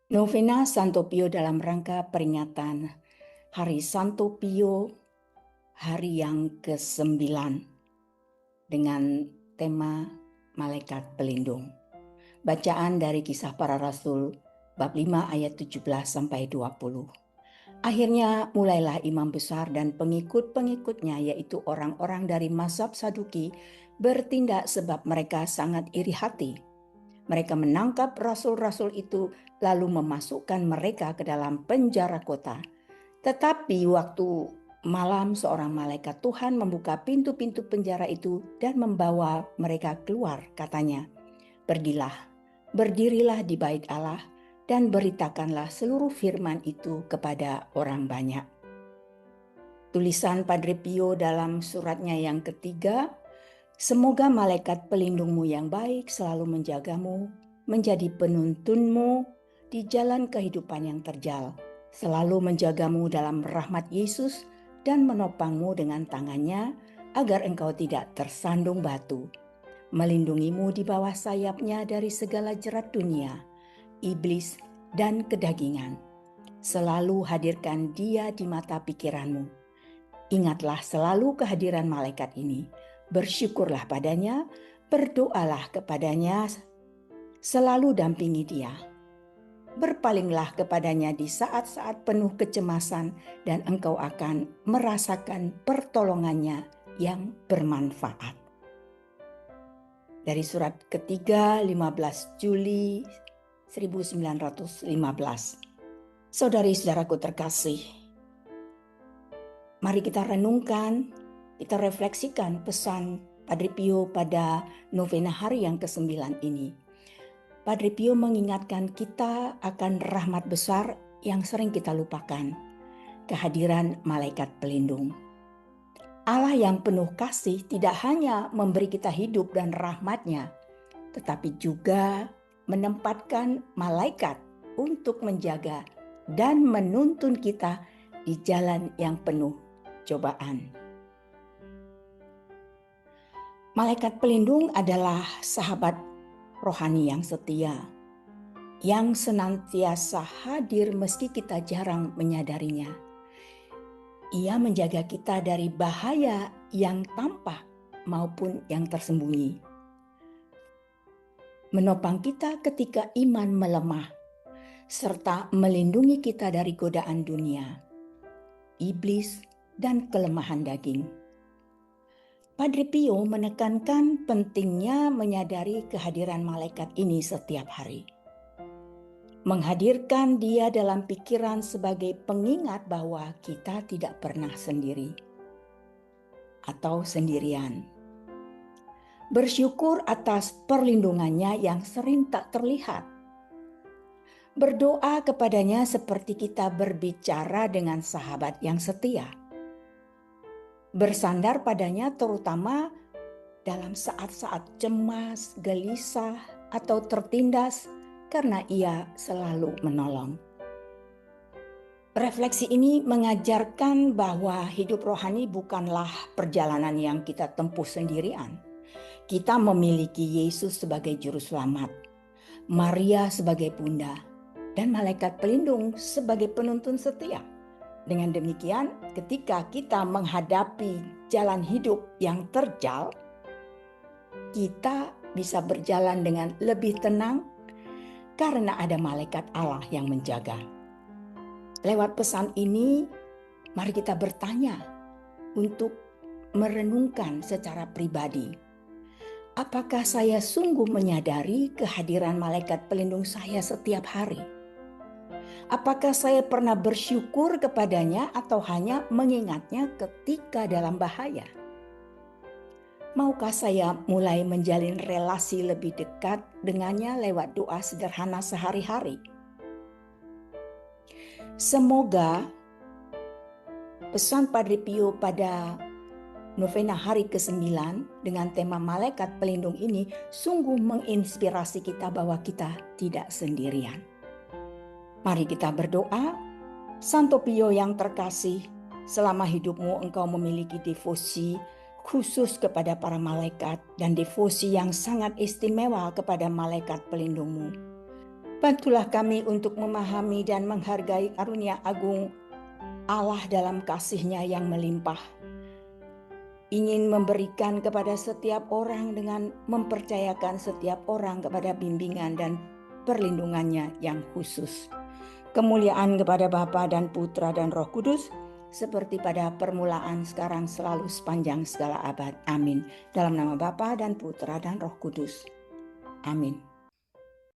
Novena Santo Pio dalam rangka peringatan Hari Santo Pio, hari yang ke-9 dengan tema Malaikat Pelindung. Bacaan dari Kisah Para Rasul bab 5 ayat 17 sampai 20. Akhirnya mulailah imam besar dan pengikut-pengikutnya, yaitu orang-orang dari mazhab Saduki, bertindak sebab mereka sangat iri hati. Mereka menangkap rasul-rasul itu lalu memasukkan mereka ke dalam penjara kota. Tetapi waktu malam seorang malaikat Tuhan membuka pintu-pintu penjara itu dan membawa mereka keluar. Katanya, "Pergilah, berdirilah di bait Allah dan beritakanlah seluruh firman itu kepada orang banyak." Tulisan Padre Pio dalam suratnya yang ketiga, "Semoga malaikat pelindungmu yang baik selalu menjagamu, menjadi penuntunmu di jalan kehidupan yang terjal, selalu menjagamu dalam rahmat Yesus dan menopangmu dengan tangannya agar engkau tidak tersandung batu, melindungimu di bawah sayapnya dari segala jerat dunia, iblis dan kedagingan. Selalu hadirkan dia di mata pikiranmu. Ingatlah selalu kehadiran malaikat ini. Bersyukurlah padanya, berdoalah kepadanya, selalu dampingi dia. Berpalinglah kepadanya di saat-saat penuh kecemasan dan engkau akan merasakan pertolongannya yang bermanfaat." Dari surat ketiga 15 Juli 1915. Saudari-saudaraku terkasih, mari kita renungkan, kita refleksikan pesan Padre Pio pada novena hari yang ke-9 ini. Padre Pio mengingatkan kita akan rahmat besar yang sering kita lupakan, kehadiran malaikat pelindung. Allah yang penuh kasih tidak hanya memberi kita hidup dan rahmat-Nya, tetapi juga menempatkan malaikat untuk menjaga dan menuntun kita di jalan yang penuh cobaan. Malaikat pelindung adalah sahabat rohani yang setia, yang senantiasa hadir meski kita jarang menyadarinya. Ia menjaga kita dari bahaya yang tampak maupun yang tersembunyi, menopang kita ketika iman melemah, serta melindungi kita dari godaan dunia, iblis, dan kelemahan daging. Padre Pio menekankan pentingnya menyadari kehadiran malaikat ini setiap hari. Menghadirkan dia dalam pikiran sebagai pengingat bahwa kita tidak pernah sendiri atau sendirian. Bersyukur atas perlindungannya yang sering tak terlihat. Berdoa kepadanya seperti kita berbicara dengan sahabat yang setia. Bersandar padanya terutama dalam saat-saat cemas, gelisah, atau tertindas, karena ia selalu menolong. Refleksi ini mengajarkan bahwa hidup rohani bukanlah perjalanan yang kita tempuh sendirian. Kita memiliki Yesus sebagai juru selamat, Maria sebagai bunda, dan malaikat pelindung sebagai penuntun setia. Dengan demikian, ketika kita menghadapi jalan hidup yang terjal, kita bisa berjalan dengan lebih tenang karena ada malaikat Allah yang menjaga. Lewat pesan ini, mari kita bertanya untuk merenungkan secara pribadi. Apakah saya sungguh menyadari kehadiran malaikat pelindung saya setiap hari? Apakah saya pernah bersyukur kepadanya atau hanya mengingatnya ketika dalam bahaya? Maukah saya mulai menjalin relasi lebih dekat dengannya lewat doa sederhana sehari-hari? Semoga pesan Padre Pio pada novena hari ke-9 dengan tema malaikat pelindung ini sungguh menginspirasi kita bahwa kita tidak sendirian. Mari kita berdoa. Santo Pio yang terkasih, selama hidupmu engkau memiliki devosi khusus kepada para malaikat dan devosi yang sangat istimewa kepada malaikat pelindungmu. Bantulah kami untuk memahami dan menghargai karunia agung Allah dalam kasih-Nya yang melimpah. Ingin memberikan kepada setiap orang dengan mempercayakan setiap orang kepada bimbingan dan perlindungannya yang khusus. Kemuliaan kepada Bapa dan Putra dan Roh Kudus, seperti pada permulaan, sekarang, selalu, sepanjang segala abad. Amin. Dalam nama Bapa dan Putra dan Roh Kudus. Amin.